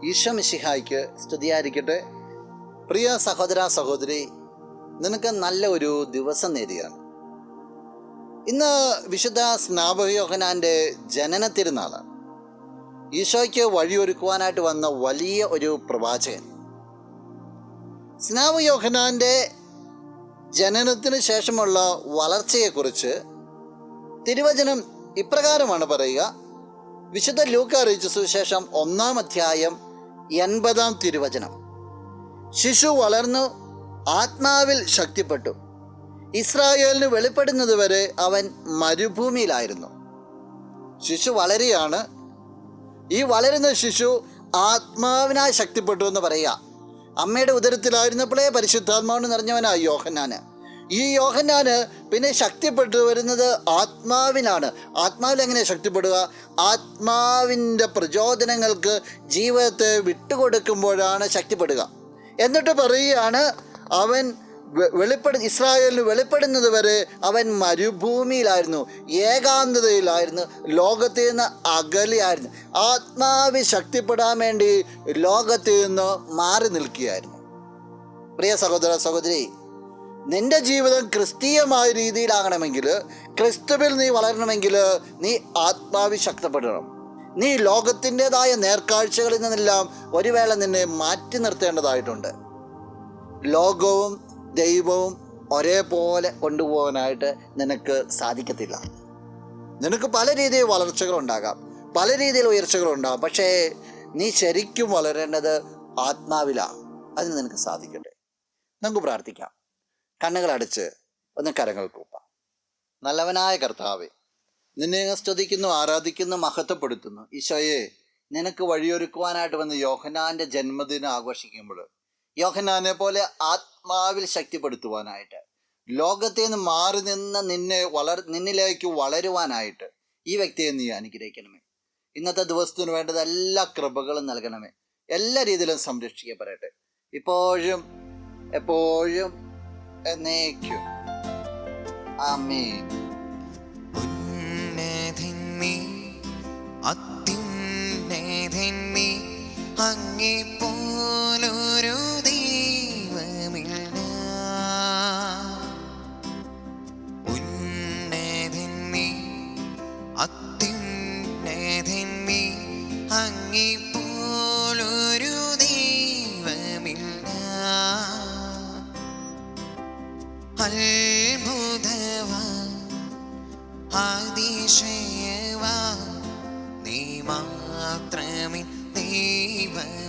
ഈശോ മിശിഹായ്ക്ക് സ്തുതിയായിരിക്കട്ടെ. പ്രിയ സഹോദര സഹോദരി, നിനക്ക് നല്ല ഒരു ദിവസം നേരുകയാണ്. ഇന്ന് വിശുദ്ധ സ്നാപക യോഹന്നാൻ്റെ ജനന തിരുനാളാണ്. ഈശോയ്ക്ക് വഴിയൊരുക്കുവാനായിട്ട് വന്ന വലിയ ഒരു പ്രവാചകൻ. സ്നാപക യോഹന്നാൻ്റെ ജനനത്തിന് ശേഷമുള്ള വളർച്ചയെക്കുറിച്ച് തിരുവചനം ഇപ്രകാരമാണ് പറയുക. വിശുദ്ധ ലൂക്കാ അറിയിച്ച സുവിശേഷം 1-ാം അധ്യായം 80-ാം തിരുവചനം. ശിശു വളർന്നു ആത്മാവിൽ ശക്തിപ്പെട്ടു, ഇസ്രായേലിന് വെളിപ്പെടുന്നതുവരെ അവൻ മരുഭൂമിയിലായിരുന്നു. ശിശു വളരുകയാണ്. ഈ വളരുന്ന ശിശു ആത്മാവിനായി ശക്തിപ്പെട്ടു എന്ന് പറയുക. അമ്മയുടെ ഉദരത്തിലായിരുന്നപ്പോഴേ പരിശുദ്ധാത്മാവിന് നിറഞ്ഞവനായി യോഹന്നാന്. ഈ യോഹന്നാന് പിന്നെ ശക്തിപ്പെട്ടു വരുന്നത് ആത്മാവിനാണ്. ആത്മാവിൽ എങ്ങനെയാണ് ശക്തിപ്പെടുക? ആത്മാവിൻ്റെ പ്രചോദനങ്ങൾക്ക് ജീവിതത്തെ വിട്ടുകൊടുക്കുമ്പോഴാണ് ശക്തിപ്പെടുക. എന്നിട്ട് പറയുകയാണ്, അവൻ ഇസ്രായേലിന് വെളിപ്പെടുന്നത് വരെ അവൻ മരുഭൂമിയിലായിരുന്നു, ഏകാന്തതയിലായിരുന്നു, ലോകത്തിൽ നിന്ന് അകലെയായിരുന്നു. ആത്മാവിൽ ശക്തിപ്പെടാൻ വേണ്ടി ലോകത്തിൽ നിന്ന് മാറി നിൽക്കുകയായിരുന്നു. പ്രിയ സഹോദര സഹോദരി, നിന്റെ ജീവിതം ക്രിസ്തീയമായ രീതിയിലാകണമെങ്കിൽ, ക്രിസ്തുവിൽ നീ വളരണമെങ്കിൽ, നീ ആത്മാവിൽ ശക്തപ്പെടണം. നീ ലോകത്തിൻ്റെതായ നേർക്കാഴ്ചകളിൽ നിന്നെല്ലാം ഒരു വേള നിന്നെ മാറ്റി നിർത്തേണ്ടതായിട്ടുണ്ട്. ലോകവും ദൈവവും ഒരേപോലെ കൊണ്ടുപോകാനായിട്ട് നിനക്ക് സാധിക്കത്തില്ല. നിനക്ക് പല രീതിയിൽ വളർച്ചകളുണ്ടാകാം, പല രീതിയിൽ ഉയർച്ചകളുണ്ടാകാം. പക്ഷേ നീ ശരിക്കും വളരേണ്ടത് ആത്മാവിലാണ്. അതിന് നിനക്ക് സാധിക്കട്ടെ. നമുക്ക് പ്രാർത്ഥിക്കാം. കണ്ണുകളടച്ച് ഒന്ന് കരങ്ങൾ കൂപ്പാം. നല്ലവനായ കർത്താവേ, നിന്നെ സ്തുതിക്കുന്നു, ആരാധിക്കുന്നു, മഹത്വപ്പെടുത്തുന്നു. ഈശോയെ, നിനക്ക് വഴിയൊരുക്കുവാനായിട്ട് വന്ന് യോഹന്നാൻ്റെ ജന്മദിനം ആഘോഷിക്കുമ്പോൾ യോഹന്നാനെ പോലെ ആത്മാവിൽ ശക്തിപ്പെടുത്തുവാനായിട്ട്, ലോകത്തിൽ നിന്ന് മാറി നിന്ന് നിന്നിലേക്ക് വളരുവാനായിട്ട് ഈ വ്യക്തിയെ നീ അനുഗ്രഹിക്കണമേ. ഇന്നത്തെ ദിവസത്തിന് വേണ്ടത് എല്ലാ കൃപകളും നൽകണമേ. എല്ലാ രീതിയിലും സംരക്ഷിക്കപ്പെടട്ടെ, ഇപ്പോഴും എപ്പോഴും എന്നേക്കും. ആമേൻ. അങ്ങേ പോലൊരു ദൈവമില്ല, ഉന്നതൻ നീ, അത്യുന്നതൻ നീ, അങ്ങേ പോലൊരു ദൈവമില്ല. അത്ഭുതവാൻ, അതിശയവാൻ, നീ മാത്രമേ ദൈവം.